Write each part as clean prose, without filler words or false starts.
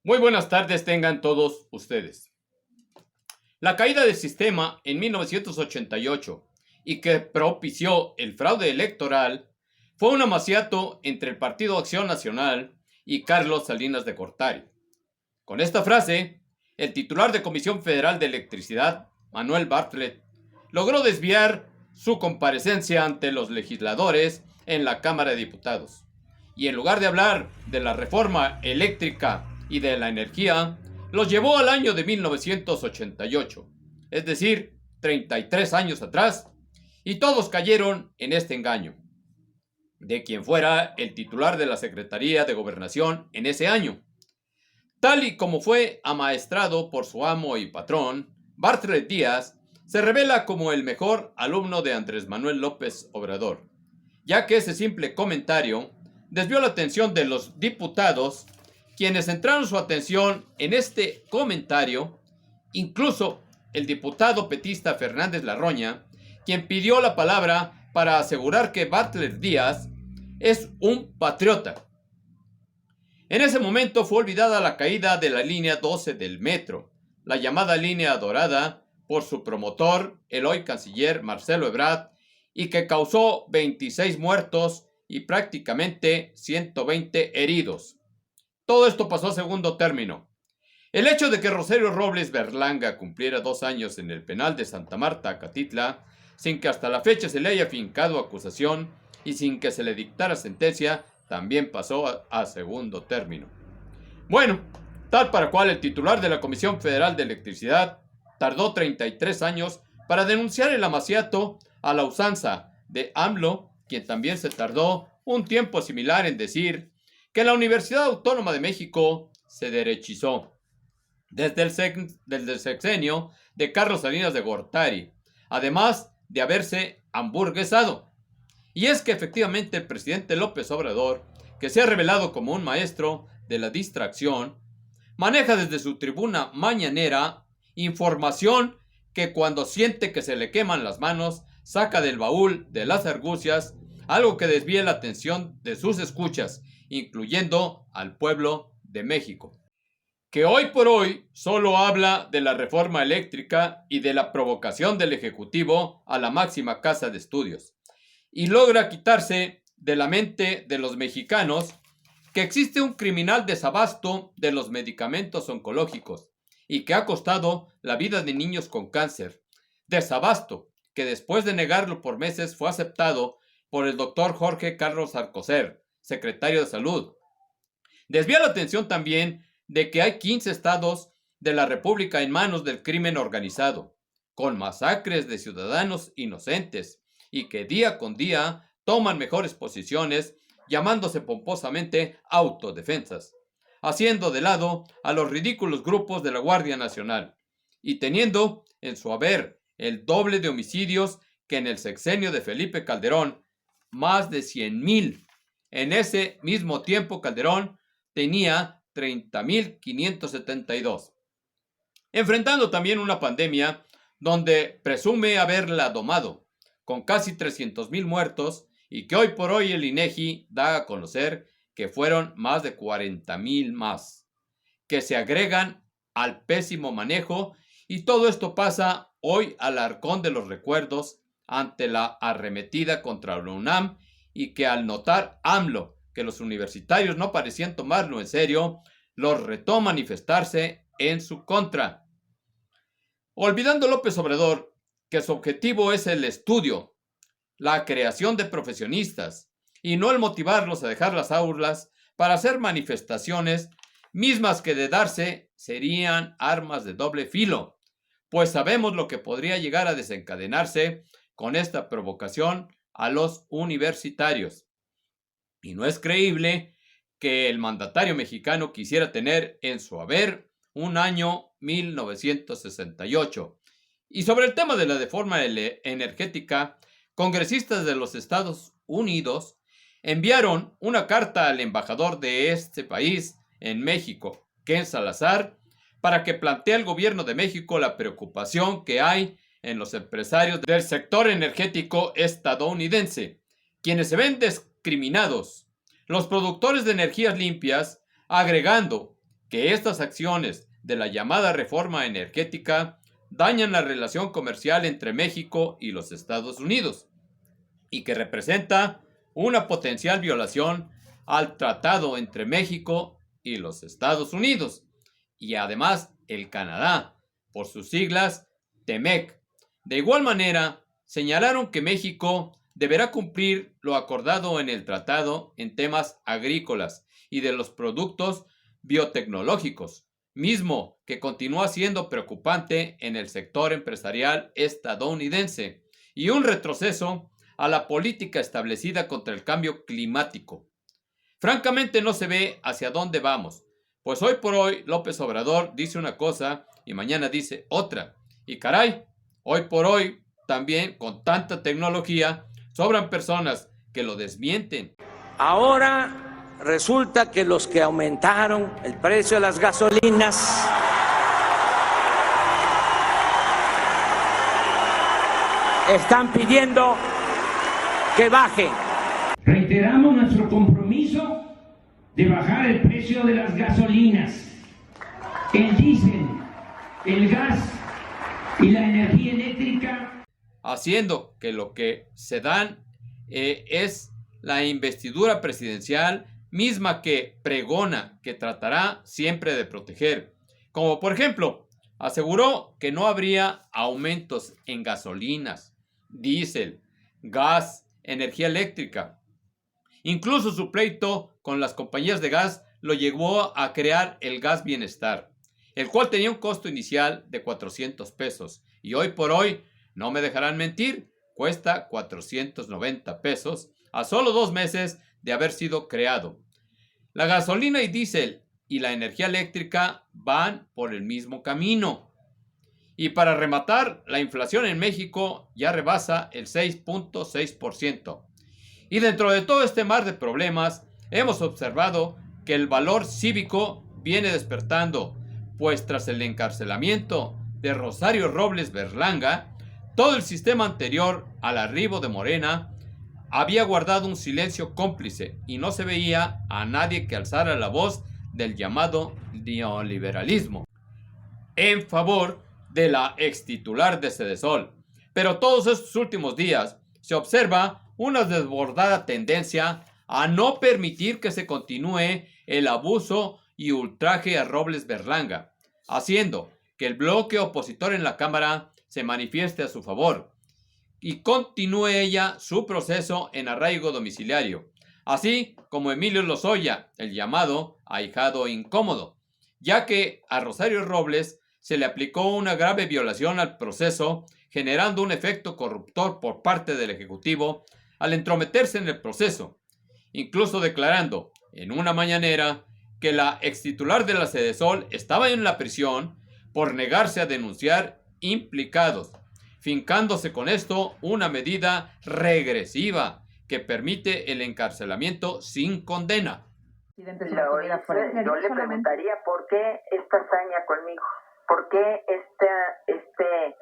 Muy buenas tardes tengan todos ustedes. La caída del sistema en 1988 y que propició el fraude electoral fue un amaciato entre el Partido Acción Nacional y Carlos Salinas de Gortari. Con esta frase, el titular de Comisión Federal de Electricidad, Manuel Bartlett, logró desviar su comparecencia ante los legisladores en la Cámara de Diputados. Y en lugar de hablar de la reforma eléctrica y de la energía, los llevó al año de 1988, es decir, 33 años atrás, y todos cayeron en este engaño de quien fuera el titular de la Secretaría de Gobernación en ese año. Tal y como fue amaestrado por su amo y patrón, Bartlett Díaz se revela como el mejor alumno de Andrés Manuel López Obrador, ya que ese simple comentario desvió la atención de los diputados, quienes centraron su atención en este comentario, incluso el diputado petista Fernández Larroña, quien pidió la palabra para asegurar que Bartlett Díaz es un patriota. En ese momento fue olvidada la caída de la línea 12 del metro, la llamada línea dorada, por su promotor, el hoy canciller Marcelo Ebrard, y que causó 26 muertos y prácticamente 120 heridos. Todo esto pasó a segundo término. El hecho de que Rosario Robles Berlanga cumpliera 2 años en el penal de Santa Marta, Acatitla, sin que hasta la fecha se le haya fincado acusación y sin que se le dictara sentencia, también pasó a segundo término. Bueno, tal para cual el titular de la Comisión Federal de Electricidad tardó 33 años para denunciar el amaciato a la usanza de AMLO, quien también se tardó un tiempo similar en decir que la Universidad Autónoma de México se derechizó desde el sexenio de Carlos Salinas de Gortari, además de haberse hamburguesado. Y es que efectivamente el presidente López Obrador, que se ha revelado como un maestro de la distracción, maneja desde su tribuna mañanera información que cuando siente que se le queman las manos, saca del baúl de las argucias, algo que desvía la atención de sus escuchas, incluyendo al pueblo de México, que hoy por hoy solo habla de la reforma eléctrica y de la provocación del Ejecutivo a la máxima casa de estudios, y logra quitarse de la mente de los mexicanos que existe un criminal desabasto de los medicamentos oncológicos y que ha costado la vida de niños con cáncer. Desabasto que después de negarlo por meses fue aceptado por el doctor Jorge Carlos Alcocer, secretario de Salud. Desvía la atención también de que hay 15 estados de la República en manos del crimen organizado, con masacres de ciudadanos inocentes, y que día con día toman mejores posiciones, llamándose pomposamente autodefensas, haciendo de lado a los ridículos grupos de la Guardia Nacional, y teniendo en su haber el doble de homicidios que en el sexenio de Felipe Calderón, más de 100,000. En ese mismo tiempo Calderón tenía 30,572. Enfrentando también una pandemia donde presume haberla domado, con casi 300,000 muertos, y que hoy por hoy el INEGI da a conocer que fueron más de 40,000 más, que se agregan al pésimo manejo, y todo esto pasa hoy al arcón de los recuerdos ante la arremetida contra la UNAM, y que al notar AMLO que los universitarios no parecían tomarlo en serio, los retó a manifestarse en su contra. Olvidando López Obrador que su objetivo es el estudio, la creación de profesionistas, y no el motivarlos a dejar las aulas para hacer manifestaciones mismas que de darse serían armas de doble filo, pues sabemos lo que podría llegar a desencadenarse con esta provocación a los universitarios. Y no es creíble que el mandatario mexicano quisiera tener en su haber un año 1968. Y sobre el tema de la reforma energética, congresistas de los Estados Unidos enviaron una carta al embajador de este país en México, Ken Salazar, para que plantee al gobierno de México la preocupación que hay en los empresarios del sector energético estadounidense, quienes se ven discriminados. Los productores de energías limpias, agregando que estas acciones de la llamada reforma energética dañan la relación comercial entre México y los Estados Unidos y que representa una potencial violación al tratado entre México y los Estados Unidos y además el Canadá, por sus siglas TEMEC. De igual manera, señalaron que México deberá cumplir lo acordado en el tratado en temas agrícolas y de los productos biotecnológicos, mismo que continúa siendo preocupante en el sector empresarial estadounidense y un retroceso a la política establecida contra el cambio climático. Francamente no se ve hacia dónde vamos, pues hoy por hoy López Obrador dice una cosa y mañana dice otra. Y caray, hoy por hoy también con tanta tecnología sobran personas que lo desmienten. Ahora resulta que los que aumentaron el precio de las gasolinas están pidiendo que baje. Reiteramos nuestro compromiso de bajar el precio de las gasolinas, el diésel, el gas y la energía eléctrica, haciendo que lo que se dan es la investidura presidencial misma que pregona que tratará siempre de proteger. Como por ejemplo, aseguró que no habría aumentos en gasolinas, diésel, gas, energía eléctrica. Incluso su pleito con las compañías de gas lo llevó a crear el Gas Bienestar, el cual tenía un costo inicial de 400 pesos y hoy por hoy, no me dejarán mentir, cuesta 490 pesos a solo 2 meses de haber sido creado. La gasolina y diésel y la energía eléctrica van por el mismo camino. Y para rematar, la inflación en México ya rebasa el 6.6%. Y dentro de todo este mar de problemas, hemos observado que el valor cívico viene despertando, pues tras el encarcelamiento de Rosario Robles Berlanga, todo el sistema anterior al arribo de Morena había guardado un silencio cómplice y no se veía a nadie que alzara la voz del llamado neoliberalismo en favor de la ex titular de Sedesol. Pero todos estos últimos días se observa una desbordada tendencia a no permitir que se continúe el abuso y ultraje a Robles Berlanga, haciendo que el bloque opositor en la Cámara se manifieste a su favor y continúe ella su proceso en arraigo domiciliario, así como Emilio Lozoya, el llamado ahijado incómodo, ya que a Rosario Robles se le aplicó una grave violación al proceso, generando un efecto corruptor por parte del Ejecutivo al entrometerse en el proceso, incluso declarando en una mañanera que la extitular de la Sedesol estaba en la prisión por negarse a denunciar implicados, fincándose con esto una medida regresiva que permite el encarcelamiento sin condena. Yo le preguntaría por qué esta hazaña conmigo, por qué este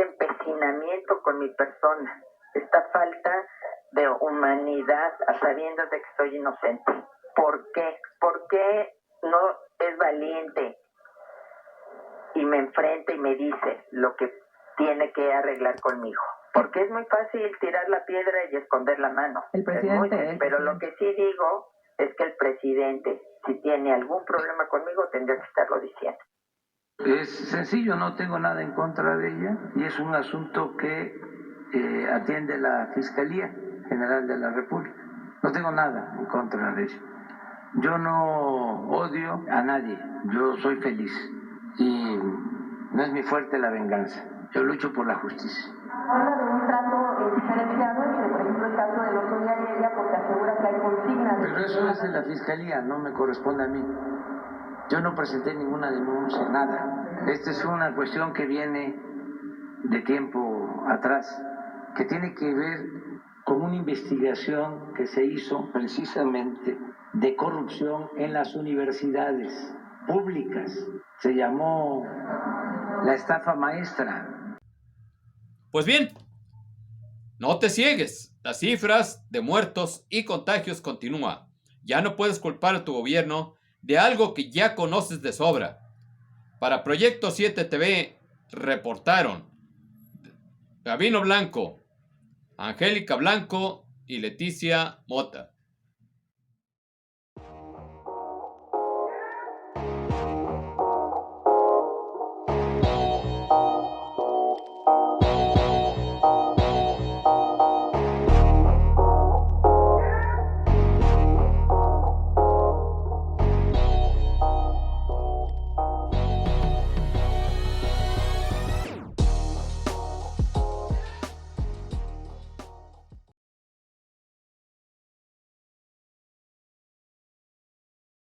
empecinamiento con mi persona, esta falta de humanidad a sabiendas de que soy inocente. ¿Por qué? ¿Por qué no es valiente y me enfrenta y me dice lo que tiene que arreglar conmigo? Porque es muy fácil tirar la piedra y esconder la mano. El presidente. Pero lo que sí digo es que el presidente, si tiene algún problema conmigo, tendría que estarlo diciendo. Es sencillo, no tengo nada en contra de ella y es un asunto que atiende la Fiscalía General de la República. No tengo nada en contra de ella. Yo no odio a nadie, yo soy feliz y no es mi fuerte la venganza. Yo lucho por la justicia. Habla de un trato diferenciado entre, por ejemplo, el caso de Lozoya y ella, porque asegura que hay consignas. Pero eso es de la Fiscalía, no me corresponde a mí. Yo no presenté ninguna denuncia, nada. Esta es una cuestión que viene de tiempo atrás, que tiene que ver con una investigación que se hizo precisamente de corrupción en las universidades públicas. Se llamó la estafa maestra. Pues bien, no te ciegues. Las cifras de muertos y contagios continúan. Ya no puedes culpar a tu gobierno de algo que ya conoces de sobra. Para Proyecto 7 TV reportaron Gabino Blanco, Angélica Blanco y Leticia Mota.